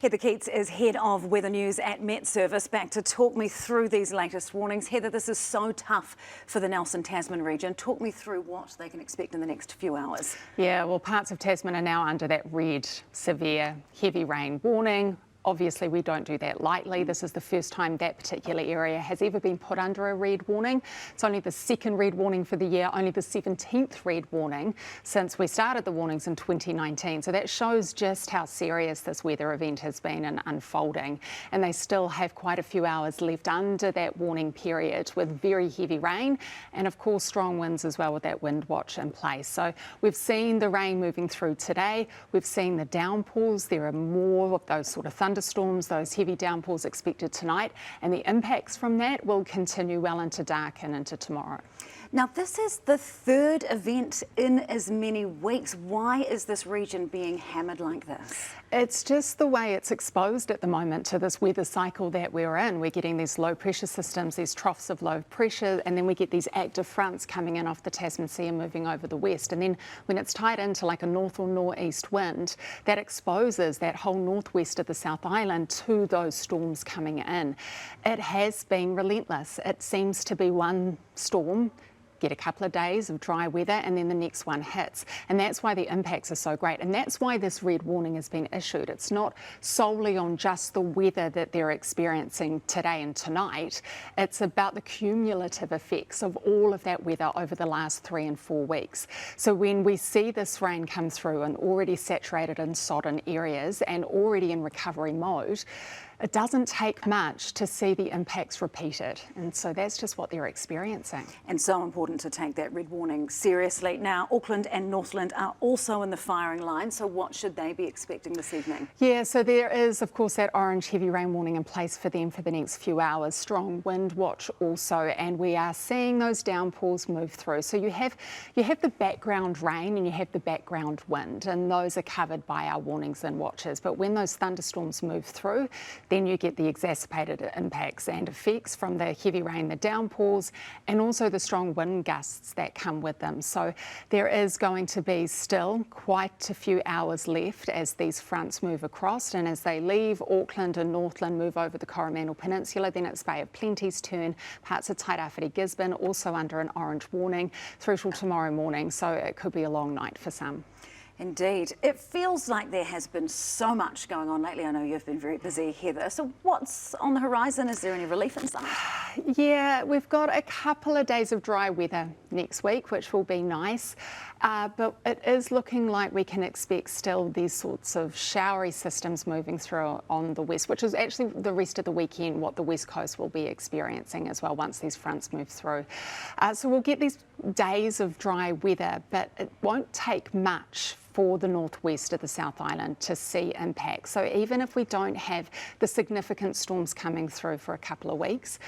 Heather Keats is Head of Weather News at Met Service, back to talk me through these latest warnings. Heather, this is so tough for the Nelson Tasman region. Talk me through what they can expect in the next few hours. Yeah, well, parts of Tasman are now under that red, severe, heavy rain warning. Obviously, we don't do that lightly. This is the first time that particular area has ever been put under a red warning. It's only the second red warning for the year, only the 17th red warning since we started the warnings in 2019. So that shows just how serious this weather event has been and unfolding. And they still have quite a few hours left under that warning period with very heavy rain and, of course, strong winds as well with that wind watch in place. So we've seen the rain moving through today. We've seen the downpours. There are more of those sort of thunderstorms, those heavy downpours expected tonight, and the impacts from that will continue well into dark and into tomorrow. Now, this is the third event in as many weeks. Why is this region being hammered like this? It's just the way it's exposed at the moment to this weather cycle that we're in. We're getting these low pressure systems, these troughs of low pressure, and then we get these active fronts coming in off the Tasman Sea and moving over the west. And then when it's tied into like a north or northeast wind, that exposes that whole northwest of the South Island to those storms coming in. It has been relentless. It seems to be one storm, get a couple of days of dry weather, and then the next one hits. And that's why the impacts are so great. And that's why this red warning has been issued. It's not solely on just the weather that they're experiencing today and tonight. It's about the cumulative effects of all of that weather over the last 3 and 4 weeks. So when we see this rain come through and already saturated and sodden areas and already in recovery mode, it doesn't take much to see the impacts repeated. And so that's just what they're experiencing. And so important to take that red warning seriously. Now, Auckland and Northland are also in the firing line. So what should they be expecting this evening? Yeah, so there is, of course, that orange heavy rain warning in place for them for the next few hours. Strong wind watch also. And we are seeing those downpours move through. So you have the background rain and you have the background wind. And those are covered by our warnings and watches. But when those thunderstorms move through, then you get the exacerbated impacts and effects from the heavy rain, the downpours, and also the strong wind gusts that come with them. So there is going to be still quite a few hours left as these fronts move across, and as they leave Auckland and Northland, move over the Coromandel Peninsula, then it's Bay of Plenty's turn, parts of Tairāwhiti Gisborne also under an orange warning through till tomorrow morning. So it could be a long night for some. Indeed. It feels like there has been so much going on lately. I know you've been very busy, Heather. So what's on the horizon? Is there any relief in sight? Yeah, we've got a couple of days of dry weather next week, which will be nice. But it is looking like we can expect still these sorts of showery systems moving through on the west, which is actually the rest of the weekend what the west coast will be experiencing as well once these fronts move through. So we'll get these days of dry weather, but it won't take much for the northwest of the South Island to see impact. So even if we don't have the significant storms coming through for a couple of weeks,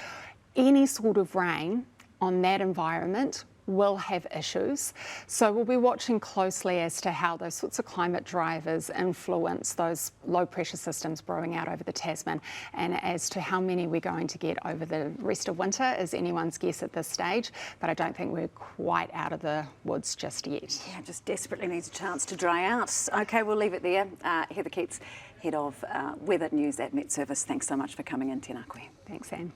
any sort of rain on that environment will have issues. So we'll be watching closely as to how those sorts of climate drivers influence those low pressure systems brewing out over the Tasman, and as to how many we're going to get over the rest of winter is anyone's guess at this stage, but I don't think we're quite out of the woods just yet. Yeah, just desperately needs a chance to dry out. Okay, we'll leave it there. Heather Keats, Head of Weather News at Met Service, thanks so much for coming in, Tēnā koe. Thanks, Anne.